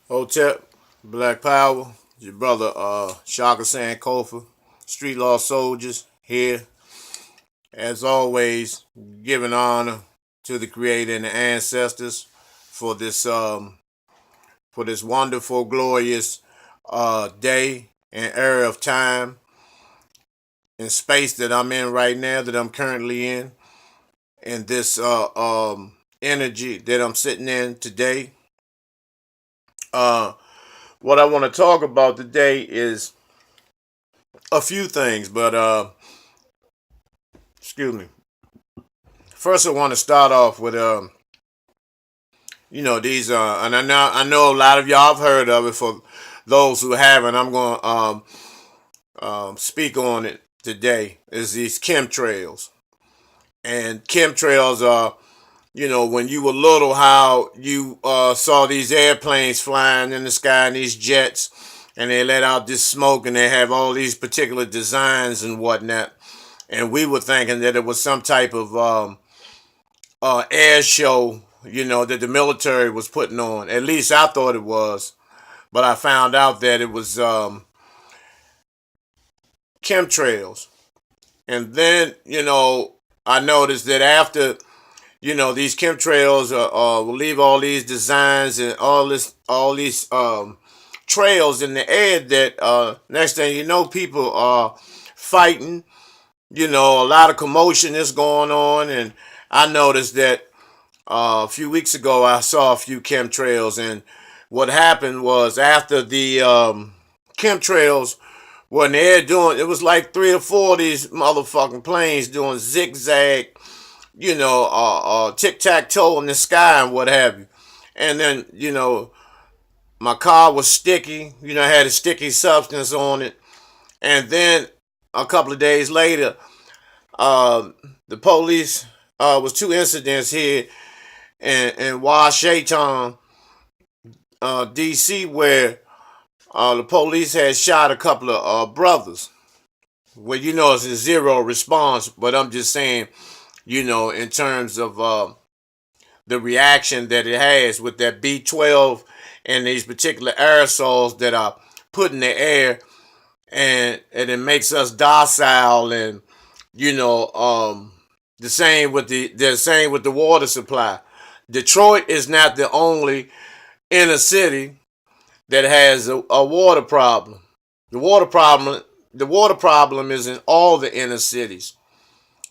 Hotep, Black Power, your brother Shaka Sankofa, Street Law Soldiers here, as always, giving honor to the Creator and the ancestors for this wonderful, glorious day and era of time and space that I'm in right now, that I'm currently in, and this energy that I'm sitting in today. Uh, what I want to talk about today is a few things, but excuse me. First, I want to start off with these and I know a lot of y'all have heard of it. For those who haven't, I'm going to speak on it today. Is these chemtrails, and chemtrails are, when you were little, how you saw these airplanes flying in the sky and these jets, and they let out this smoke, and they have all these particular designs and whatnot. And we were thinking that it was some type of air show, that the military was putting on. At least I thought it was, but I found out that it was chemtrails. And then, I noticed that after, these chemtrails will leave all these designs and all these trails in the air. That next thing you know, people are fighting. A lot of commotion is going on, and I noticed that a few weeks ago I saw a few chemtrails, and what happened was after the chemtrails were in the air doing, it was like three or four of these motherfucking planes doing zigzag, tic tac toe in the sky and what have you. And then, my car was sticky, had a sticky substance on it. And then a couple of days later, the police was two incidents here in Washington, D.C., where the police had shot a couple of brothers. Well, it's a zero response, but I'm just saying, in terms of the reaction that it has with that B12 and these particular aerosols that are put in the air, and it makes us docile, and the same with the water supply. Detroit is not the only inner city that has a water problem. The water problem the water problem is in all the inner cities,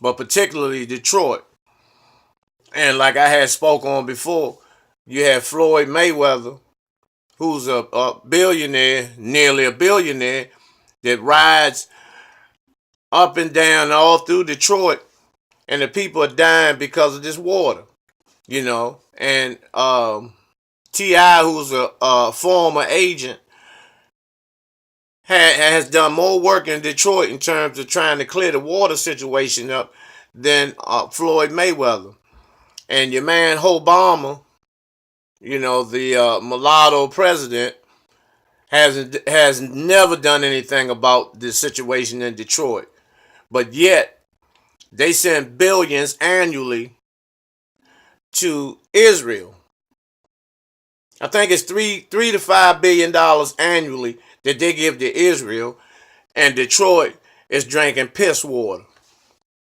but particularly Detroit. And like I had spoke on before, you have Floyd Mayweather, who's a billionaire, nearly a billionaire, that rides up and down all through Detroit, and the people are dying because of this water. And Ti, who's a former agent, has done more work in Detroit in terms of trying to clear the water situation up than Floyd Mayweather. And your man Obama, the mulatto president, has never done anything about this situation in Detroit. But yet they send billions annually to Israel. I think it's $3 to $5 billion annually that they give to Israel, and Detroit is drinking piss water.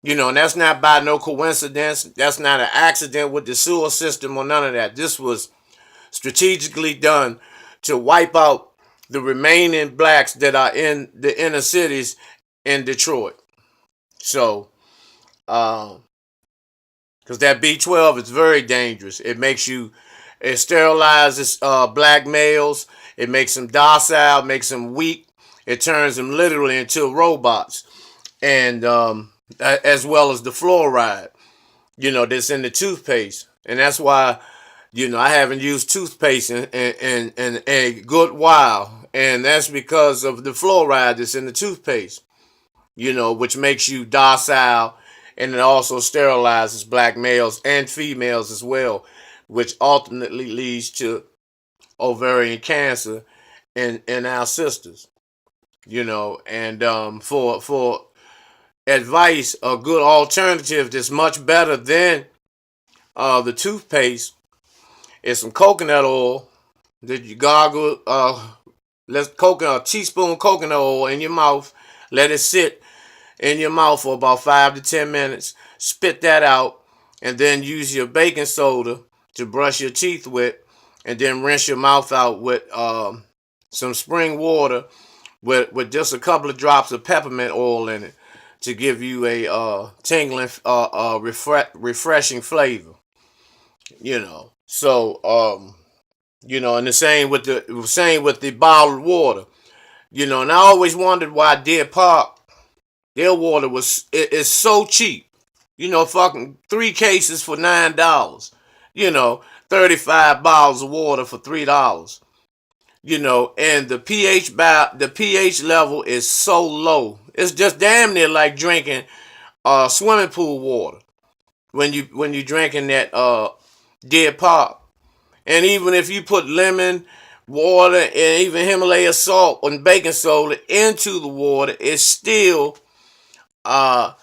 And that's not by no coincidence. That's not an accident with the sewer system or none of that. This was strategically done to wipe out the remaining blacks that are in the inner cities in Detroit. So, because that B12 is very dangerous. It sterilizes black males. It makes them docile, makes them weak. It turns them literally into robots. And as well as the fluoride, that's in the toothpaste. And that's why, I haven't used toothpaste in a good while. And that's because of the fluoride that's in the toothpaste, which makes you docile, and it also sterilizes black males and females as well, which ultimately leads to ovarian cancer in our sisters. And for advice, a good alternative that's much better than the toothpaste is some coconut oil Did you gargle let's coconut a teaspoon coconut oil in your mouth, let it sit in your mouth for about 5 to 10 minutes, spit that out, and then use your baking soda to brush your teeth with, and then rinse your mouth out with some spring water with just a couple of drops of peppermint oil in it to give you a tingling, refreshing flavor. So and the same with the bottled water. And I always wondered why Deer Park, their water is so cheap. Fucking 3 cases for $9. 35 bottles of water for $3. And the pH level is so low. It's just damn near like drinking swimming pool water when you drinking that Deer Park. And even if you put lemon, water, and even Himalaya salt and baking soda into the water, it's still the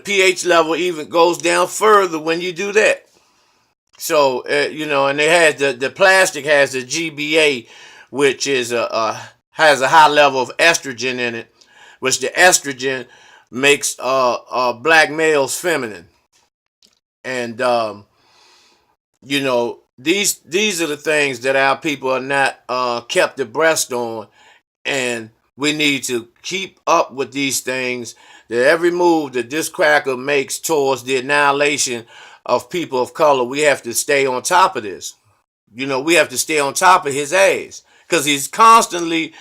pH level even goes down further when you do that. So and it has the plastic has the GBA, which is has a high level of estrogen in it, which the estrogen makes black males feminine. And these are the things that our people are not kept abreast on, and we need to keep up with these things. That every move that this cracker makes towards the annihilation of people of color, we have to stay on top of this. We have to stay on top of his ass, because he's constantly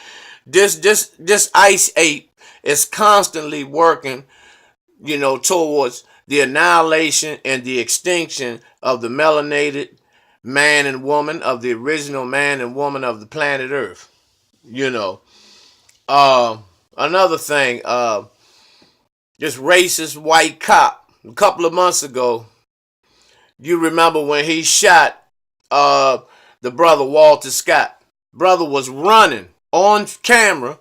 this ice ape is constantly working, towards the annihilation and the extinction of the melanated man and woman, of the original man and woman of the planet Earth. You know, Another thing, this racist white cop a couple of months ago. You remember when he shot the brother Walter Scott? Brother was running on camera.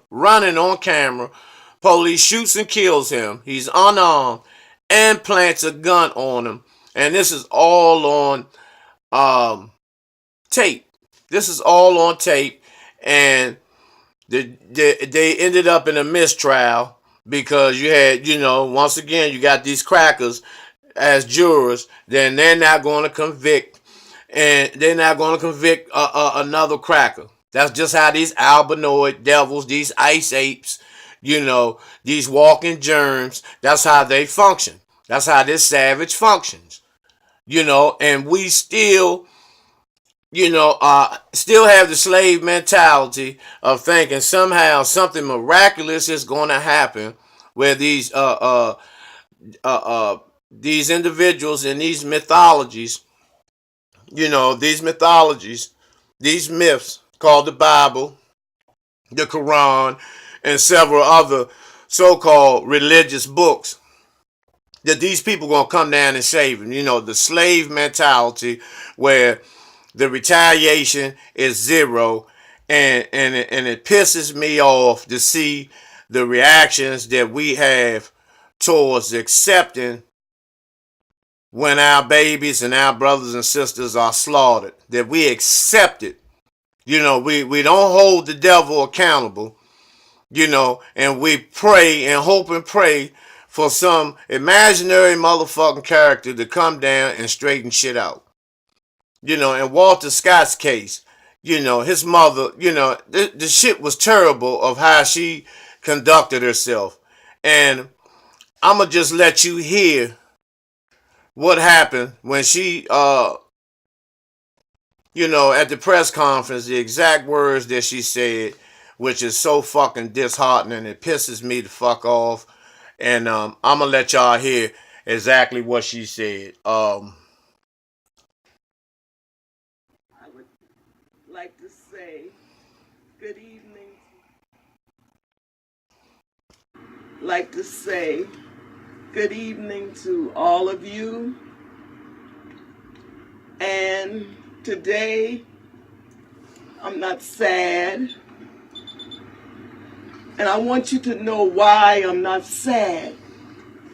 Police shoots and kills him. He's unarmed and plants a gun on him. And this is all on tape. This is all on tape. And they ended up in a mistrial because you had, once again, you got these crackers as jurors. Then they're not going to convict. And they're not going to convict another cracker. That's just how these albinoid devils, these ice apes, these walking germs, that's how they function. That's how this savage functions. And we still have the slave mentality of thinking somehow something miraculous is going to happen, where these individuals in these mythologies, these myths called the Bible, the Quran, and several other so-called religious books, that these people gonna come down and save them. The slave mentality, where the retaliation is zero, and it pisses me off to see the reactions that we have towards accepting when our babies and our brothers and sisters are slaughtered. That we accept it. We don't hold the devil accountable. And we pray and hope and pray for some imaginary motherfucking character to come down and straighten shit out. In Walter Scott's case, his mother, the shit was terrible of how she conducted herself. And I'ma just let you hear what happened when she, at the press conference, the exact words that she said, which is so fucking disheartening. It pisses me the fuck off. And I'm going to let y'all hear exactly what she said. I would like to say good evening. Good evening to all of you. And today, I'm not sad. And I want you to know why I'm not sad.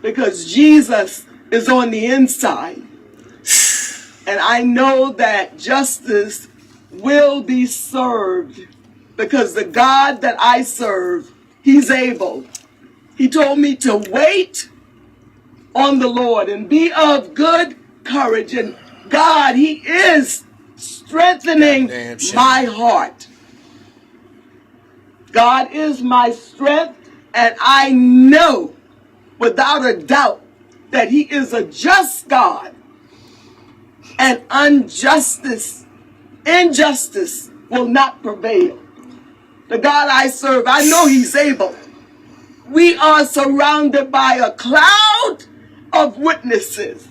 Because Jesus is on the inside. And I know that justice will be served, because the God that I serve, he's able. He told me to wait on the Lord and be of good courage. And God, he is strengthening my heart. God is my strength, and I know without a doubt that he is a just God, and injustice will not prevail. The God I serve, I know he's able. We are surrounded by a cloud of witnesses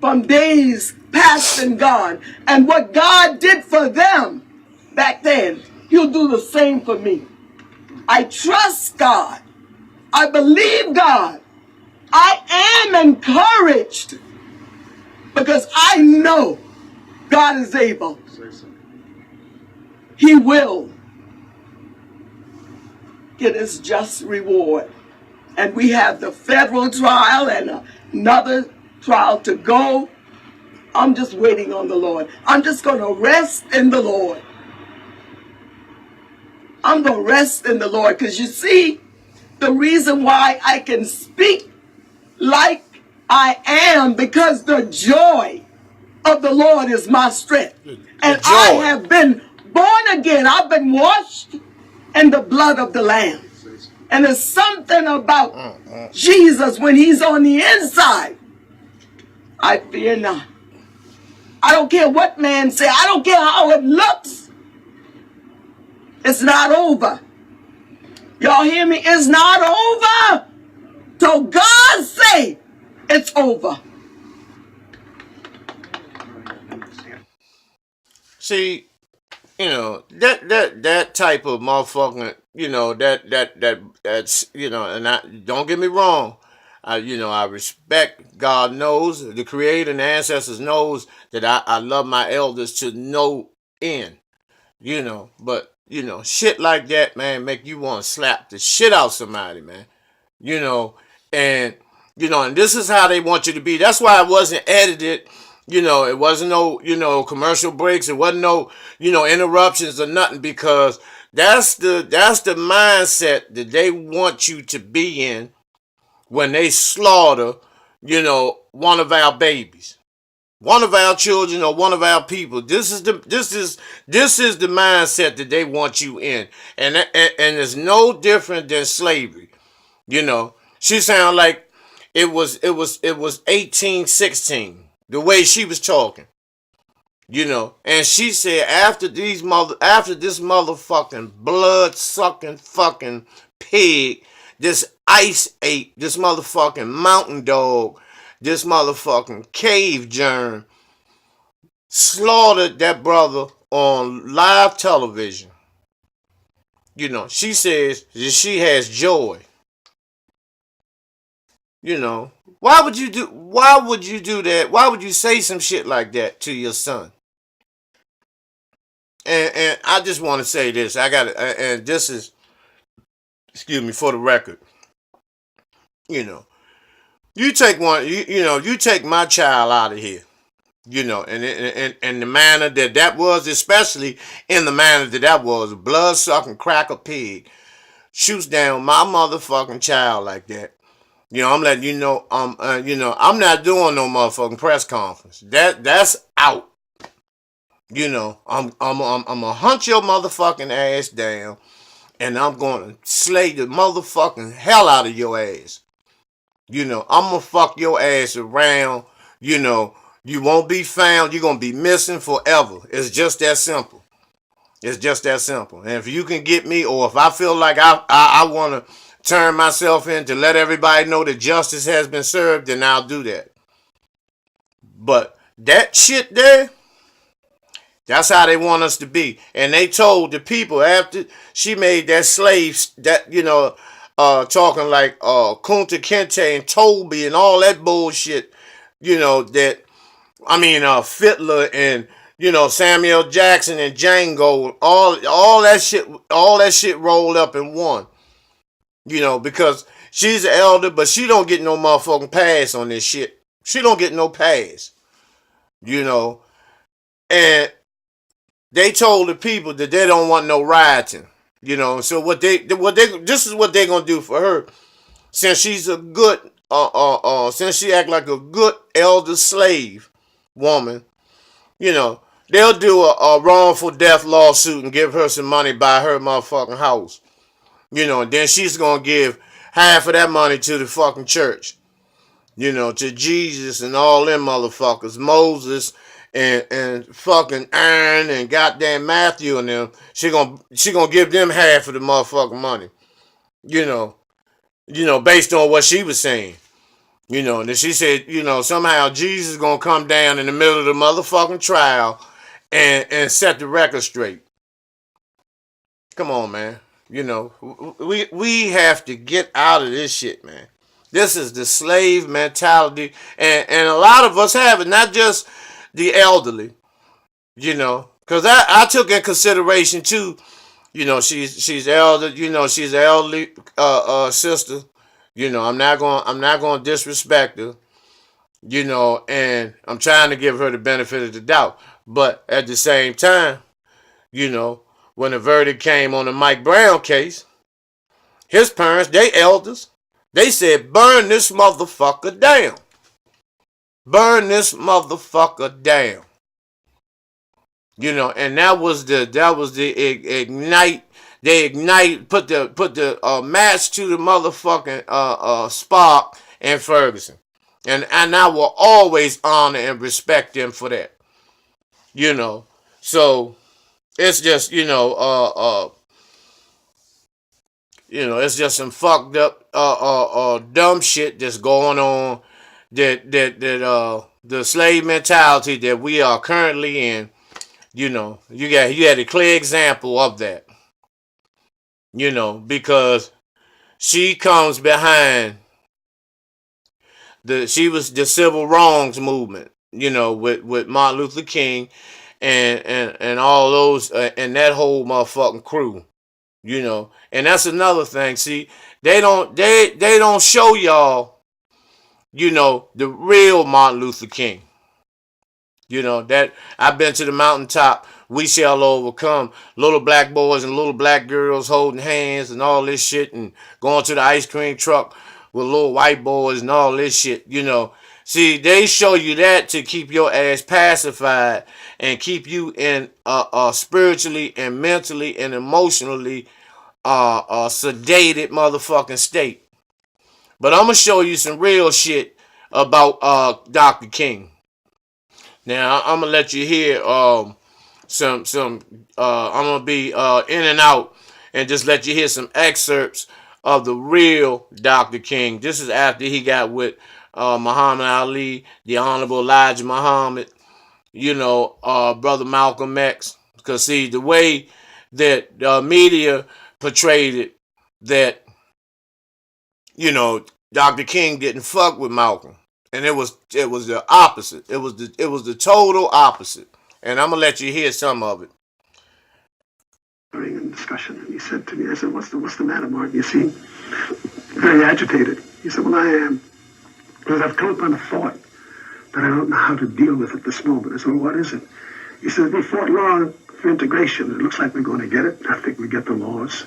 from days past and gone. And what God did for them back then, he'll do the same for me. I trust God. I believe God. I am encouraged because I know God is able. He will get his just reward. And we have the federal trial and another trial to go. I'm just waiting on the Lord. I'm just going to rest in the Lord. I'm going to rest in the Lord, because you see, the reason why I can speak like I am, because the joy of the Lord is my strength. And I have been born again. I've been washed in the blood of the Lamb. And there's something about Jesus when he's on the inside. I fear not. I don't care what man say. I don't care how it looks. It's not over. Y'all hear me? It's not over. Till God say it's over. See, that type of motherfucking, that's, and I, don't get me wrong. I respect, God knows, the creator and the ancestors knows that I love my elders to no end, but, shit like that, man, make you want to slap the shit out somebody, man, you know, and, and this is how they want you to be. That's why it wasn't edited. It wasn't no, commercial breaks. It wasn't no, interruptions or nothing, because that's the mindset that they want you to be in when they slaughter, one of our babies, one of our children, or one of our people. This is the mindset that they want you in, and it's no different than slavery. She sounded like it was 1816. The way she was talking, and she said after this motherfucking blood sucking fucking pig, this ice ape, this motherfucking mountain dog, this motherfucking cave germ slaughtered that brother on live television. She says that she has joy. Why would you do that? Why would you say some shit like that to your son? And I just want to say this. I got it, and this is, excuse me, for the record. You take you take my child out of here. And the manner that was, especially in the manner that was, blood sucking cracker pig shoots down my motherfucking child like that. I'm letting you know, I'm not doing no motherfucking press conference. That's out. I'm gonna hunt your motherfucking ass down, and I'm gonna slay the motherfucking hell out of your ass. I'm gonna fuck your ass around. You won't be found. You're gonna be missing forever. It's just that simple. It's just that simple. And if you can get me, or if I feel like I want to turn myself in to let everybody know that justice has been served, then I'll do that. But that shit there, that's how they want us to be. And they told the people after she made that slave, that, talking like Kunta Kinte and Toby and all that bullshit, that, Fiddler and, Samuel Jackson and Django, all that shit rolled up in one. Because she's an elder, but she don't get no motherfucking pass on this shit. She don't get no pass. And they told the people that they don't want no rioting. You know, so this is what they're gonna do for her, since she's a good since she act like a good elder slave woman. You know, they'll do a wrongful death lawsuit and give her some money, buy her motherfucking house. You know, and then she's gonna give half of that money to the fucking church. You know, to Jesus and all them motherfuckers, Moses and fucking Aaron and goddamn Matthew and them. She gonna give them half of the motherfucking money. You know, based on what she was saying. You know, and then she said, you know, somehow Jesus is gonna come down in the middle of the motherfucking trial and set the record straight. Come on, man. You know, we have to get out of this shit, man. This is the slave mentality, and a lot of us have it, not just the elderly. You know, because I took in consideration too. You know, she's elder. You know, she's an elderly sister. You know, I'm not going to disrespect her. You know, and I'm trying to give her the benefit of the doubt. But at the same time, you know, when the verdict came on the Mike Brown case, his parents, they elders, they said, burn this motherfucker down. Burn this motherfucker down. You know, and that was the ignite. They put the match to the motherfucking spark in Ferguson. And I will always honor and respect them for that. You know. So it's just, it's just some fucked up dumb shit that's going on, that the slave mentality that we are currently in. You know, you had a clear example of that. You know, because she comes behind she was the civil wrongs movement, you know, with Martin Luther King and all those and that whole motherfucking crew, you know. And that's another thing. See, they don't show y'all, you know, the real Martin Luther King. You know, that I've been to the mountaintop, we shall overcome. Little black boys and little black girls holding hands and all this shit, and going to the ice cream truck with little white boys and all this shit, you know. See, they show you that to keep your ass pacified and keep you in spiritually and mentally and emotionally sedated motherfucking state. But I'm gonna show you some real shit about Dr. King. Now I'm gonna let you hear some I'm gonna be in and out and just let you hear some excerpts of the real Dr. King. This is after he got with Muhammad Ali, the Honorable Elijah Muhammad, you know, Brother Malcolm X. Because see, the way that the media portrayed it, that, you know, Dr. King didn't fuck with Malcolm. And it was the opposite. It was the total opposite. And I'm gonna let you hear some of it. During a discussion, and he said to me, I said, what's the matter, Martin? You seem very agitated. He said, well, I am, because I've come upon a thought that I don't know how to deal with at this moment. I said, well, what is it? He says, we fought long for integration. It looks like we're going to get it. I think we get the laws.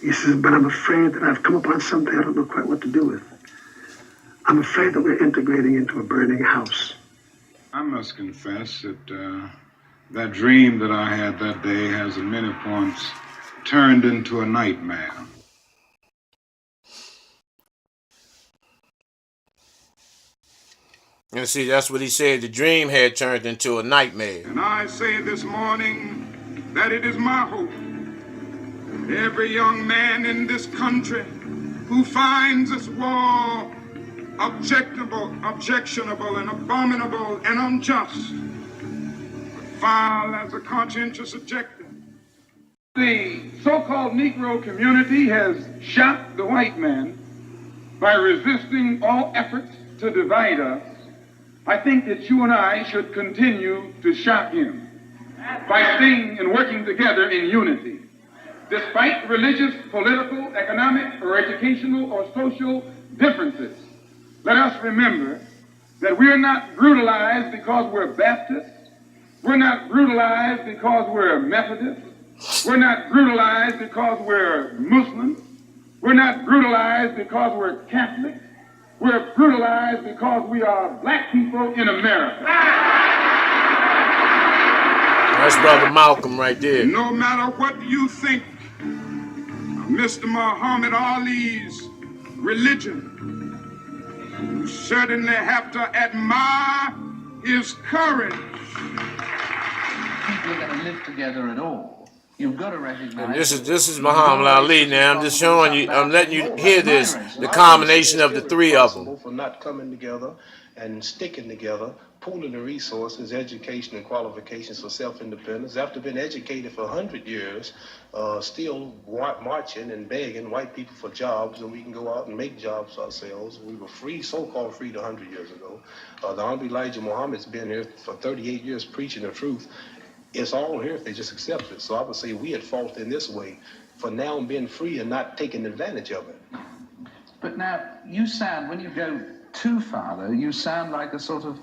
He says, but I'm afraid that I've come upon something I don't know quite what to do with. I'm afraid that we're integrating into a burning house. I must confess that that dream that I had that day has at many points turned into a nightmare. And see, that's what he said. The dream had turned into a nightmare. And I say this morning that it is my hope that every young man in this country who finds this war objectionable and abominable and unjust would file as a conscientious objector. The so-called Negro community has shocked the white man by resisting all efforts to divide us. I think that you and I should continue to shock him by staying and working together in unity. Despite religious, political, economic, or educational or social differences, let us remember that we're not brutalized because we're Baptists, We're not brutalized because we're Methodist. We're not brutalized because we're Muslim. We're not brutalized because we're Catholic. We're brutalized because we are black people in America. That's Brother Malcolm right there. No matter what you think of Mr. Muhammad Ali's religion, you certainly have to admire his courage. People are going to live together at all. You've got to recognize. And this is Muhammad Ali. Now I'm just showing you. I'm letting you hear this. The combination of the three of them. For not coming together and sticking together, pooling the resources, education and qualifications for self-independence. After being educated for 100 years, still marching and begging white people for jobs, and we can go out and make jobs ourselves. We were free, so-called freed 100 years ago. The Honorable Elijah Muhammad's been here for 38 years preaching the truth. It's all here if they just accept it. So I would say we at fault in this way for now being free and not taking advantage of it. But now, you sound, when you go too far, though, you sound like a sort of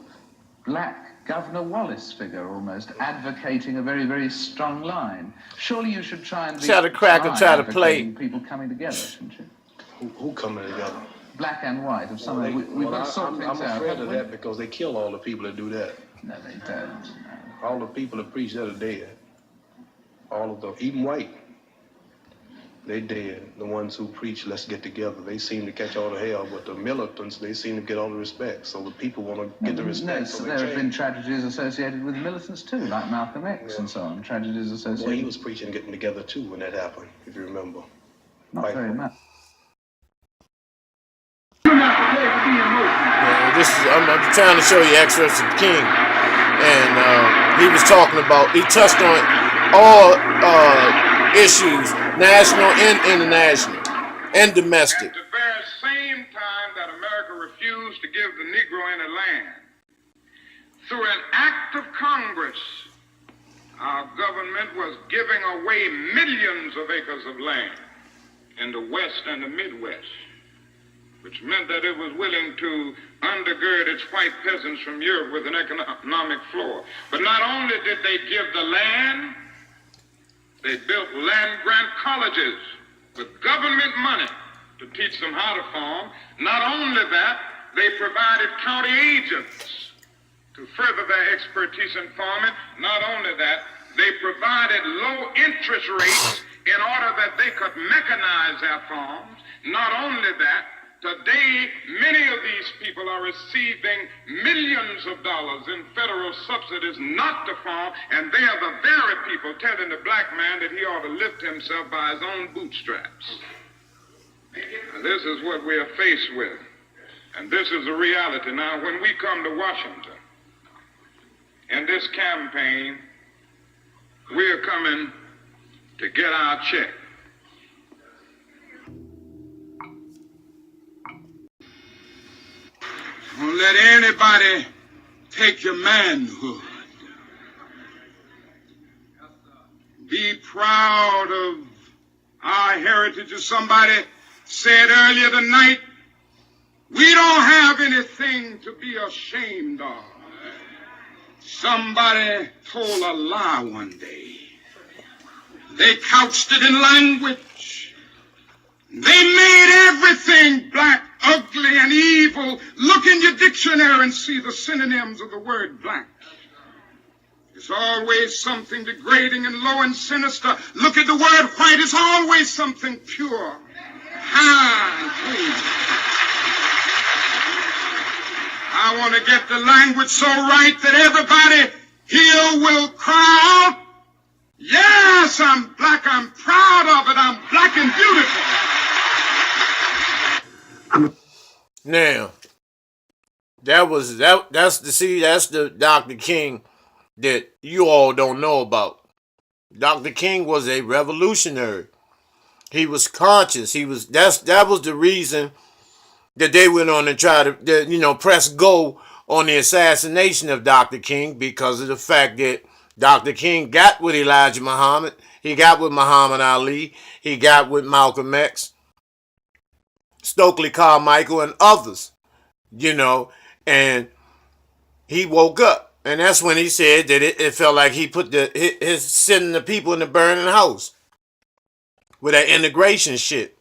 black Governor Wallace figure, almost, advocating a very, very strong line. Surely you should try and be Try to crack and try to play. People coming together, shouldn't you? Who coming together? Black and white, of some we've got to sort things out. I'm afraid of that because they kill all the people that do that. No, they don't. No. All the people that preach that are dead. All of them, even white, they dead. The ones who preach, let's get together, they seem to catch all the hell, but the militants, they seem to get all the respect. So the people want to get the respect. No, so there have been tragedies associated with militants too, like Malcolm X and so on. Tragedies associated. Well, he was preaching getting together too when that happened, if you remember. Not very much. I'm trying to show you excerpts of King, and he was talking about. He touched on all issues, national and international, and domestic. At the very same time that America refused to give the Negro any land, through an act of Congress, our government was giving away millions of acres of land in the West and the Midwest, which meant that it was willing to undergird its white peasants from Europe with an economic floor. But not only did they give the land, they built land-grant colleges with government money to teach them how to farm. Not only that, they provided county agents to further their expertise in farming. Not only that, they provided low interest rates in order that they could mechanize their farms. Not only that, today, many of these people are receiving millions of dollars in federal subsidies not to farm, and they are the very people telling the black man that he ought to lift himself by his own bootstraps. And this is what we are faced with, and this is the reality. Now, when we come to Washington, in this campaign, we are coming to get our check. Don't let anybody take your manhood. Be proud of our heritage. As somebody said earlier tonight, we don't have anything to be ashamed of. Somebody told a lie one day. They couched it in language. They made everything black, ugly, and evil. Look in your dictionary and see the synonyms of the word black. It's always something degrading and low and sinister. Look at the word white. It's always something pure, high, and clean. I want to get the language so right that everybody here will cry out, yes, I'm black, I'm proud of it, I'm black and beautiful. Now, that's the Dr. King that you all don't know about. Dr. King was a revolutionary. He was conscious. That was the reason that they went on and tried to, press go on the assassination of Dr. King, because of the fact that Dr. King got with Elijah Muhammad, he got with Muhammad Ali, he got with Malcolm X, Stokely Carmichael, and others, and he woke up. And that's when he said that it felt like he put his sending the people in the burning house with that integration shit.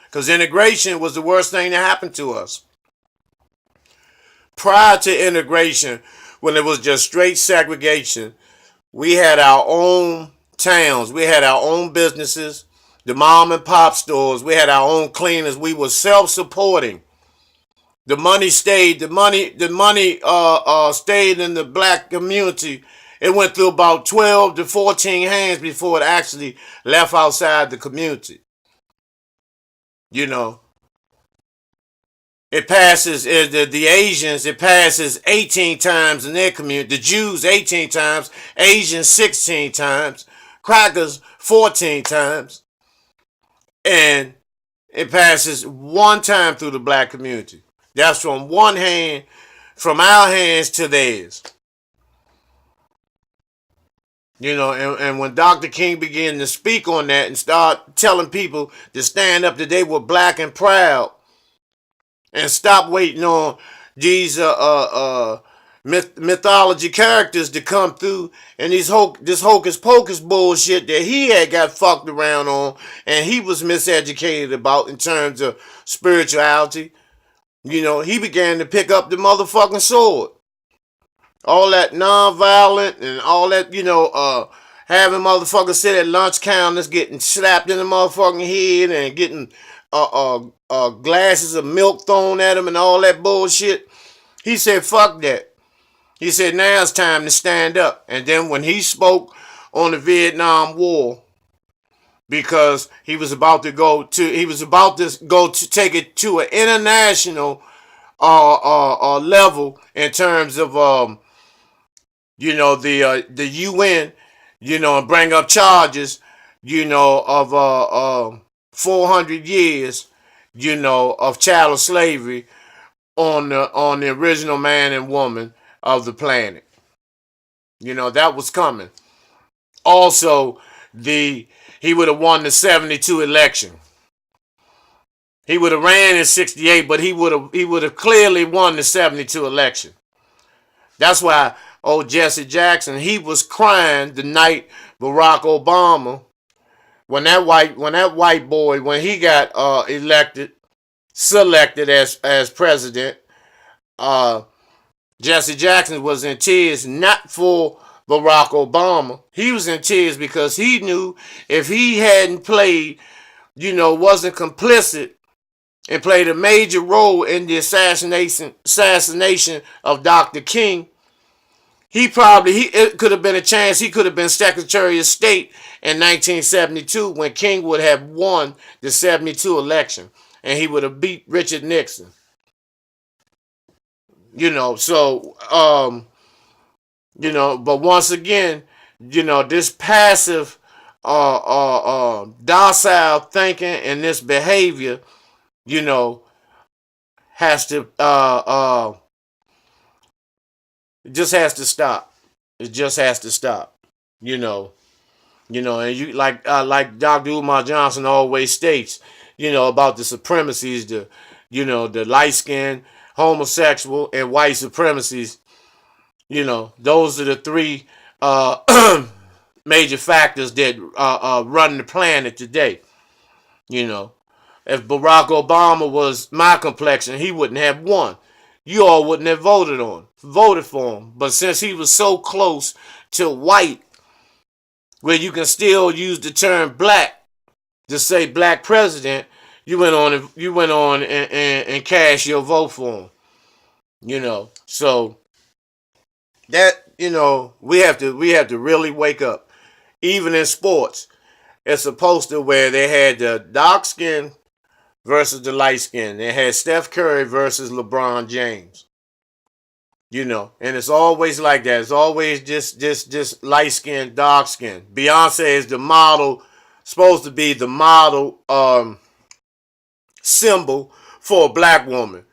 Because integration was the worst thing that happened to us. Prior to integration, when it was just straight segregation, we had our own towns. We had our own businesses, the mom and pop stores. We had our own cleaners. We were self-supporting. The money stayed. The money stayed in the black community. It went through about 12 to 14 hands before it actually left outside the community. You know, it passes the Asians. It passes 18 times in their community. The Jews 18 times. Asians 16 times. Crackers 14 times. And it passes one time through the black community. That's from one hand, from our hands to theirs. You know, and when Dr. King began to speak on that and start telling people to stand up that they were black and proud and stop waiting on these mythology characters to come through and this hocus pocus bullshit that he had got fucked around on and he was miseducated about in terms of spirituality. You know, he began to pick up the motherfucking sword. All that non-violent and all that, you know, having motherfuckers sit at lunch counters, getting slapped in the motherfucking head and getting glasses of milk thrown at him and all that bullshit. He said, fuck that. He said, now it's time to stand up. And then when he spoke on the Vietnam War, because he was about to take it to an international level in terms of you know, the UN, you know, and bring up charges, you know, of 400 years, you know, of chattel slavery on the original man and woman of the planet. You know, that was coming. Also, he would have won the 72 election. He would have ran in 68, but he would have clearly won the 72 election. That's why old Jesse Jackson, he was crying the night Barack Obama, when that white boy, when he got selected as president, Jesse Jackson was in tears, not for Barack Obama. He was in tears because he knew if he hadn't played, you know, wasn't complicit and played a major role in the assassination of Dr. King, it could have been a chance he could have been Secretary of State in 1972 when King would have won the 72 election and he would have beat Richard Nixon. You know, so you know, but once again, you know, this passive docile thinking and this behavior, you know, has to it just has to stop. It just has to stop. You know, and you like Dr. Umar Johnson always states, you know, about the supremacies, the light skinned, homosexual, and white supremacies. You know, those are the three major factors that run the planet today. You know, if Barack Obama was my complexion, he wouldn't have won. You all wouldn't have voted for him. But since he was so close to white, where you can still use the term black to say black president, you went on and cast your vote for him. You know, so that, you know, we have to really wake up. Even in sports, it's supposed to where they had the dark skin versus the light skin. They had Steph Curry versus LeBron James. You know, and it's always like that. It's always just light skin, dark skin. Beyonce is the model, supposed to be the model symbol for a black woman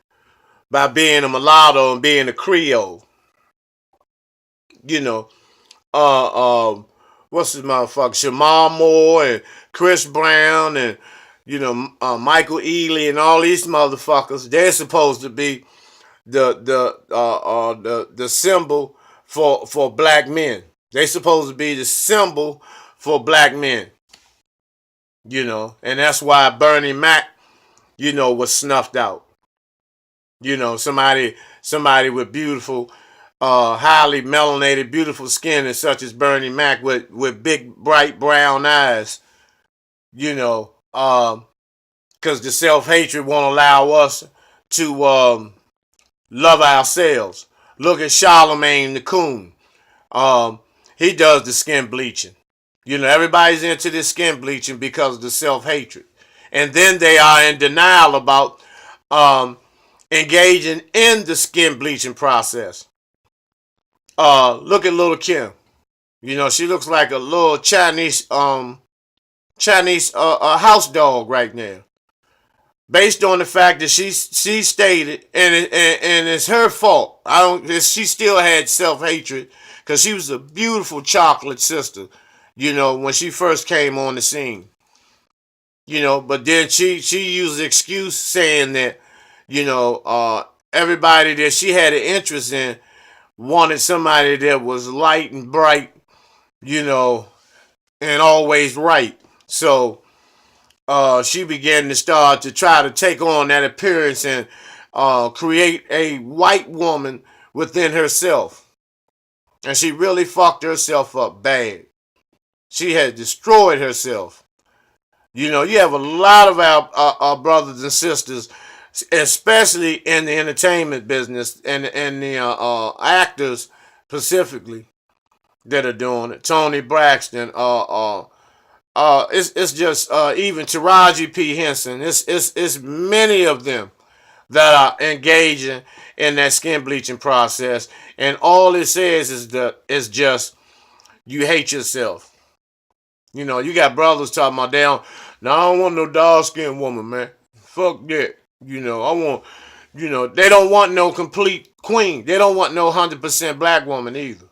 by being a mulatto and being a Creole. You know, what's his motherfucker? Shamar Moore and Chris Brown and, you know, Michael Ealy and all these motherfuckers. They're supposed to be the symbol for black men. They supposed to be the symbol for black men, and that's why Bernie Mac, was snuffed out. Somebody with beautiful, highly melanated, beautiful skin, and such as Bernie Mac with big, bright brown eyes. Because the self-hatred won't allow us to love ourselves. Look at Charlemagne the Coon. He does the skin bleaching. Everybody's into this skin bleaching because of the self-hatred. And then they are in denial about engaging in the skin bleaching process. Look at Little Kim. She looks like a little Chinese house dog right now. Based on the fact that she stated, and it's her fault. She still had self-hatred because she was a beautiful chocolate sister, when she first came on the scene. But then she used the excuse saying that, everybody that she had an interest in wanted somebody that was light and bright, and always right. So she began to start to try to take on that appearance and create a white woman within herself. And she really fucked herself up bad. She had destroyed herself. You have a lot of our brothers and sisters, especially in the entertainment business and the actors specifically, that are doing it. Tony Braxton, it's just even Taraji P. Henson. It's many of them that are engaging in that skin bleaching process, and all it says is just you hate yourself. You got brothers talking about I don't want no dark skinned woman, man. Fuck that. I want, they don't want no complete queen. They don't want no 100% black woman either.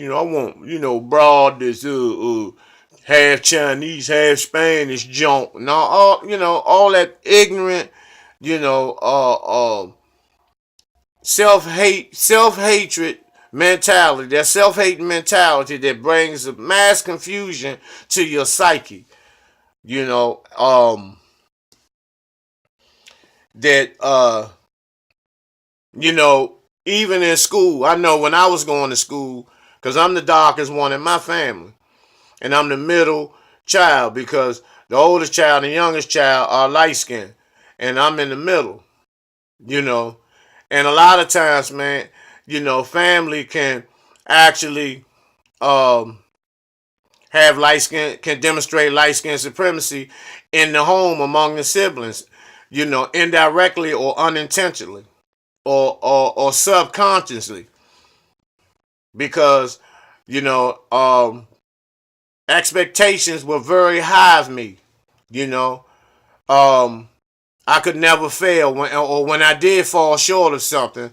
I want, broad this half Chinese, half Spanish junk. No, all that ignorant, self-hatred mentality, that self-hate mentality that brings mass confusion to your psyche. That even in school, I know when I was going to school, because I'm the darkest one in my family, and I'm the middle child because the oldest child and the youngest child are light skinned, and I'm in the middle. And a lot of times, man, family can actually have light skin, can demonstrate light skin supremacy in the home among the siblings, indirectly or unintentionally or subconsciously, because expectations were very high of me. I could never fail when I did fall short of something.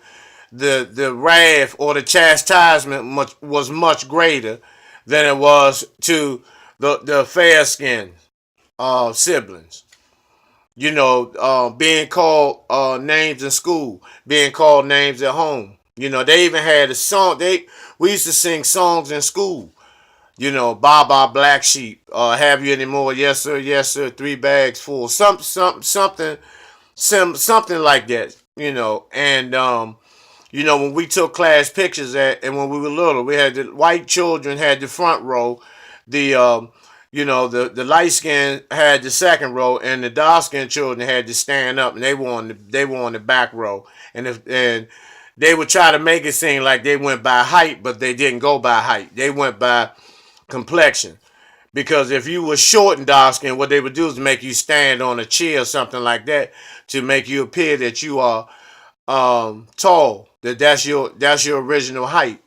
The wrath or the chastisement was much greater than it was to the fair skinned siblings. Being called names in school, being called names at home. They even had a song. We used to sing songs in school. Baba Black Sheep, have you any more? Yes sir, 3 bags full. Something like that. And when we took class pictures and when we were little, we had the white children had the front row, the the light skin had the second row, and the dark skinned children had to stand up, and they were on the back row, and they would try to make it seem like they went by height, but they didn't go by height. They went by complexion. Because if you were short and dark skinned, what they would do is make you stand on a chair or something like that to make you appear that you are tall. That's your original height.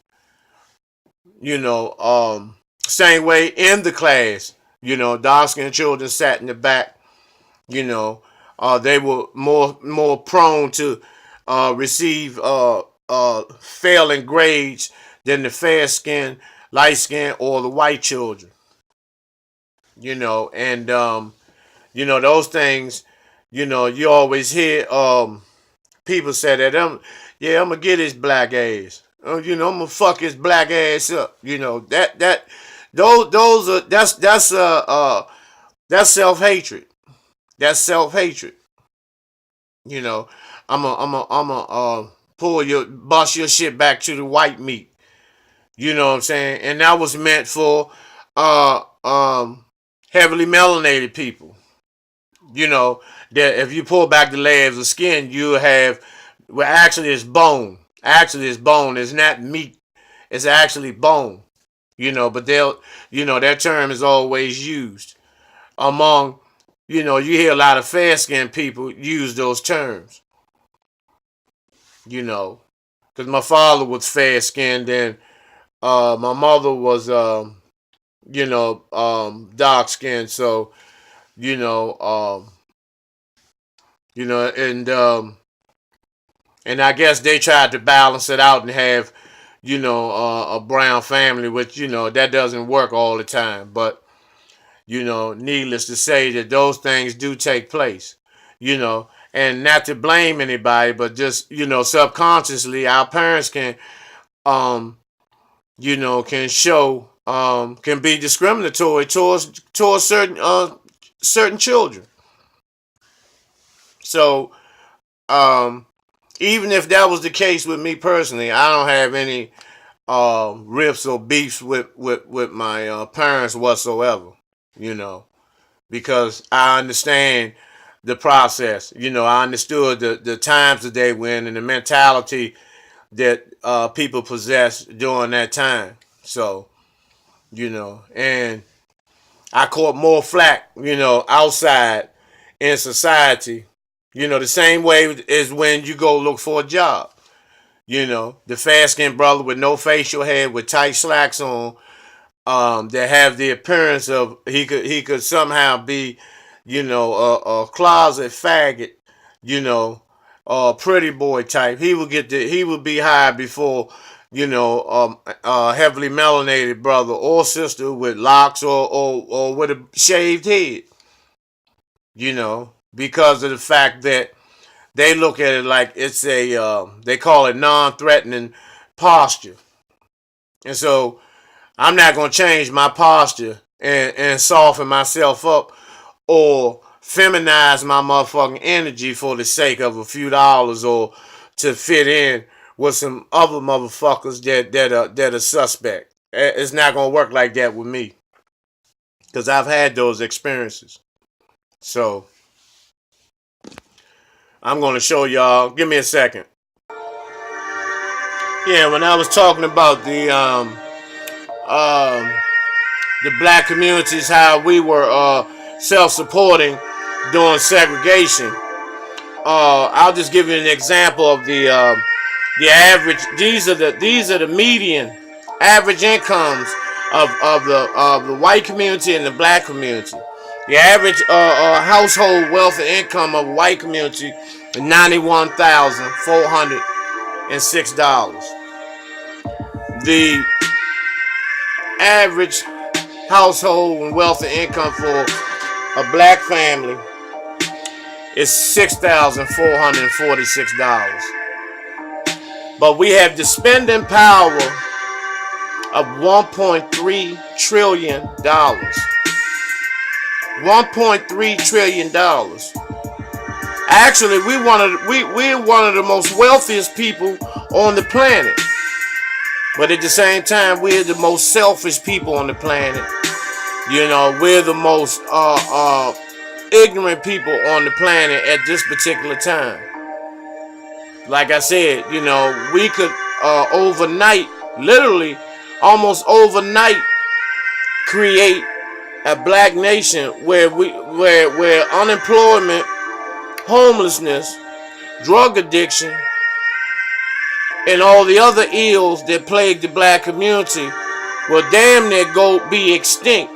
Same way in the class. Dark skinned children sat in the back. They were more prone to receive failing grades than the fair skin, light skin, or the white children. And those things, you always hear people say that, yeah, I'm gonna get his black ass. You know, I'm gonna fuck his black ass up. You know, those are that's self-hatred. That's self-hatred. You know, bust your shit back to the white meat. You know what I'm saying? And that was meant for heavily melanated people. You know, that if you pull back the layers of skin, you have, well, actually it's bone. Actually it's bone. It's not meat. It's actually bone. You know, but that term is always used among, you hear a lot of fair skinned people use those terms, you know, because my father was fair skinned and my mother was, dark skinned. So, you know, and I guess they tried to balance it out and have, a brown family, which, that doesn't work all the time. But, needless to say that those things do take place, and not to blame anybody, but just, subconsciously our parents can, can show, can be discriminatory towards certain children. So, even if that was the case with me personally, I don't have any rifts or beefs with my parents whatsoever, because I understand the process. I understood the times that they were in and the mentality that people possess during that time. So, and I caught more flack, outside in society, the same way as when you go look for a job. The fair-skinned brother with no facial hair with tight slacks on, that have the appearance of he could somehow be, a closet faggot, a pretty boy type. He would be hired before, a heavily melanated brother or sister with locks or with a shaved head, because of the fact that they look at it like it's they call it non-threatening posture. And so I'm not going to change my posture and soften myself up or feminize my motherfucking energy for the sake of a few dollars or to fit in with some other motherfuckers that are suspect. It's not going to work like that with me because I've had those experiences. So I'm going to show y'all. Give me a second. Yeah, when I was talking about the black communities, how we were self-supporting during segregation. I'll just give you an example of the average. These are the median average incomes of the white community and the black community. The average household wealth and income of a white community is $91,406. The average household and wealth and income for a black family is $6,446. But we have the spending power of $1.3 trillion. $1.3 trillion. Actually, we're one of the most wealthiest people on the planet. But at the same time, we're the most selfish people on the planet. We're the most ignorant people on the planet at this particular time. Like I said, we could overnight, literally almost overnight, create a black nation where unemployment, homelessness, drug addiction, and all the other ills that plague the black community will damn near go be extinct.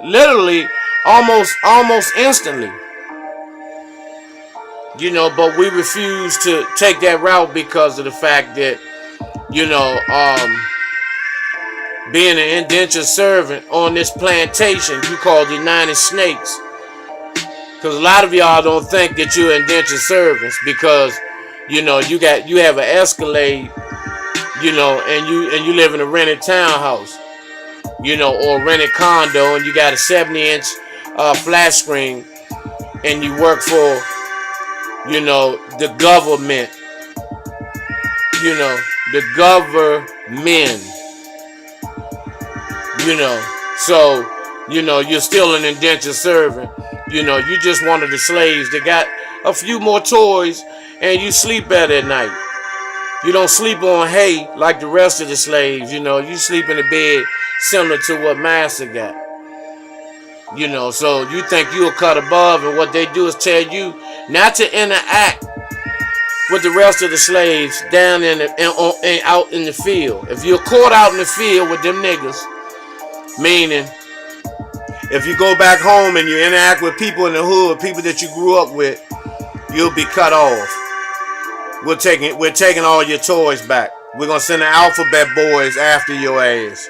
Literally, almost instantly. But we refuse to take that route because of the fact that, being an indentured servant on this plantation you call the United Snakes. Because a lot of y'all don't think that you're indentured servants because, you have an Escalade you know, and you live in a rented townhouse, you know, or a rented condo, and you got a 70-inch flat screen, and you work for, you know, the government, you know, the government, you know, so, you know, you're still an indentured servant, you know, you just one of the slaves that got a few more toys, and you sleep better at night. You don't sleep on hay like the rest of the slaves, you know, you sleep in a bed similar to what master got. You know, so you think you'll cut above, and what they do is tell you not to interact with the rest of the slaves down in and out in the field. If you're caught out in the field with them niggas, meaning if you go back home and you interact with people in the hood, people that you grew up with, you'll be cut off. We're taking all your toys back. We're gonna send the alphabet boys after your ass.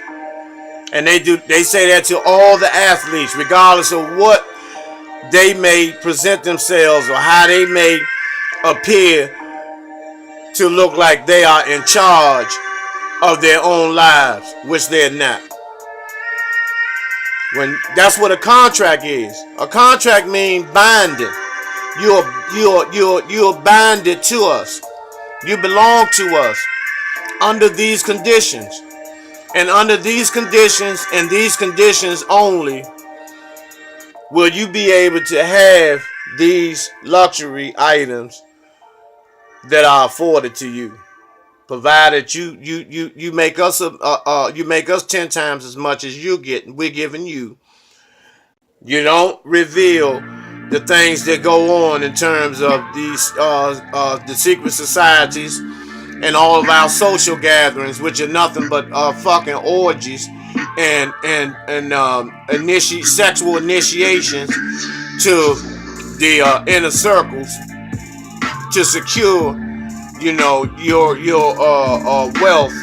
And they say that to all the athletes, regardless of what they may present themselves or how they may appear to look like they are in charge of their own lives, which they're not. When that's what a contract is. A contract means binding. You're binded to us. You belong to us under these conditions. And under these conditions and these conditions only will you be able to have these luxury items that are afforded to you, provided you make us you make us 10 times as much as we're giving you. You don't reveal the things that go on in terms of these the secret societies and all of our social gatherings, which are nothing but fucking orgies and sexual initiations to the inner circles to secure, you know, your wealth,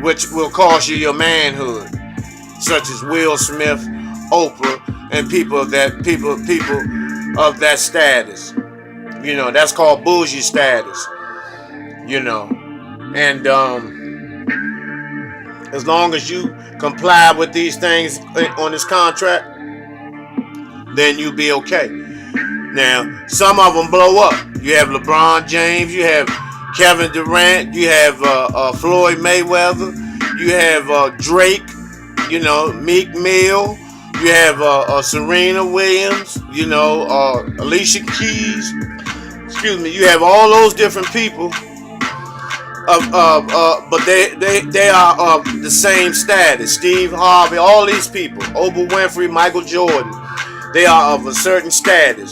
which will cost you your manhood, such as Will Smith, Oprah, and people of that status. You know, that's called bougie status. You know, and as long as you comply with these things on this contract, then you'll be okay. Now, some of them blow up. You have LeBron James, you have Kevin Durant, you have Floyd Mayweather, you have Drake, you know, Meek Mill, you have Serena Williams, you know, Alicia Keys. Excuse me. You have all those different people. But they are of the same status. Steve Harvey, all these people, Oprah Winfrey, Michael Jordan, they are of a certain status.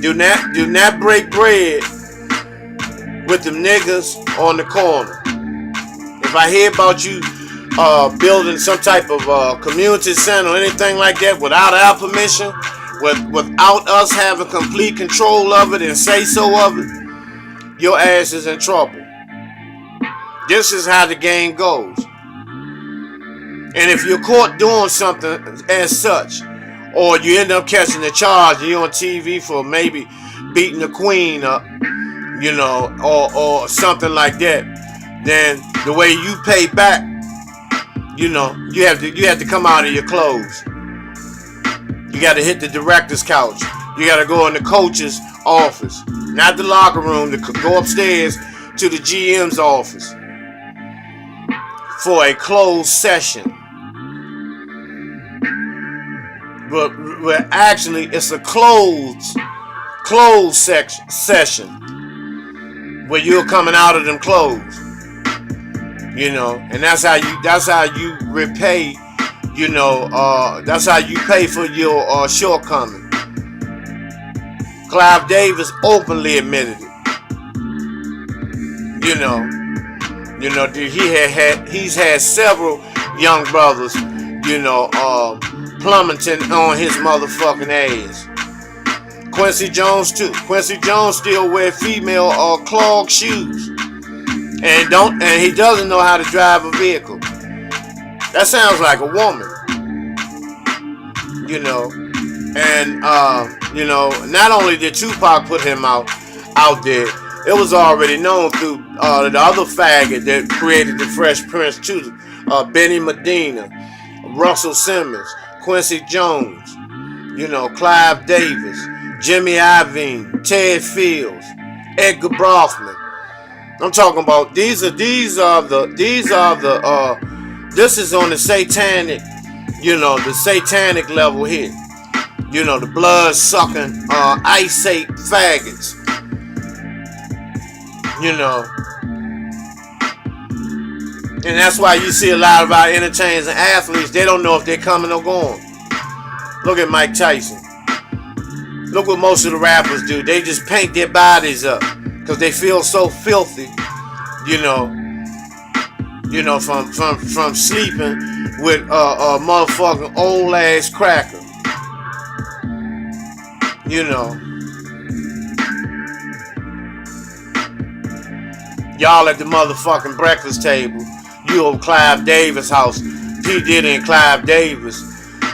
Do not break bread with them niggas on the corner. If I hear about you building some type of community center or anything like that without our permission, without us having complete control of it and say so of it, your ass is in trouble. This is how the game goes. And if you're caught doing something as such, or you end up catching a charge and you're on TV for maybe beating the queen up, you know, or something like that, then the way you pay back, you know, you have to come out of your clothes. You got to hit the director's couch. You got to go in the coach's office, not the locker room. To go upstairs to the GM's office for a closed session. But actually, it's a closed session where you're coming out of them clothes. You know, and that's how you repay. You know, that's how you pay for your shortcoming. Clive Davis openly admitted it. You know, he's had several young brothers, you know, plummeting on his motherfucking ass. Quincy Jones too. Quincy Jones still wear female clog shoes, and he doesn't know how to drive a vehicle. That sounds like a woman, you know. And you know, not only did Tupac put him out there, It was already known through the other faggot that created the Fresh Prince too, Benny Medina, Russell Simmons, Quincy Jones, Clive Davis, Jimmy Iovine, Ted Fields, Edgar Brofman. I'm talking about this is on the satanic, the satanic level here. The blood sucking, ice ape faggots. And that's why you see a lot of our entertainers and athletes, they don't know if they're coming or going. Look at Mike Tyson. Look what most of the rappers do. They just paint their bodies up because they feel so filthy, from sleeping with a motherfucking old ass cracker. Y'all at the motherfucking breakfast table. You over Clive Davis' house. P. Diddy and Clive Davis.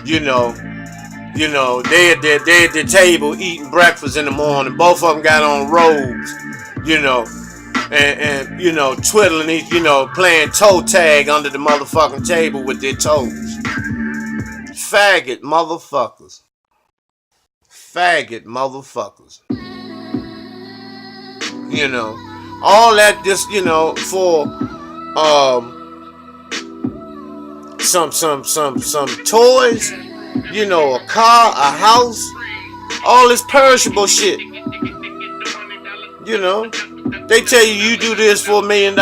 They at the table eating breakfast in the morning. Both of them got on robes. And twiddling each, playing toe tag under the motherfucking table with their toes. Faggot motherfuckers. Faggot motherfuckers. All that just, for some toys, a car, a house, all this perishable shit. They tell you do this for $1 million,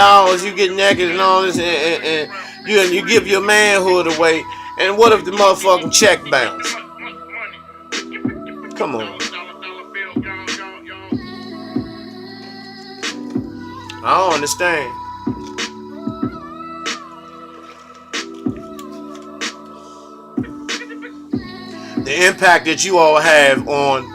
you get naked and all this, and you give your manhood away. And what if the motherfucking check bounce? Come on. I don't understand. The impact that you all have on,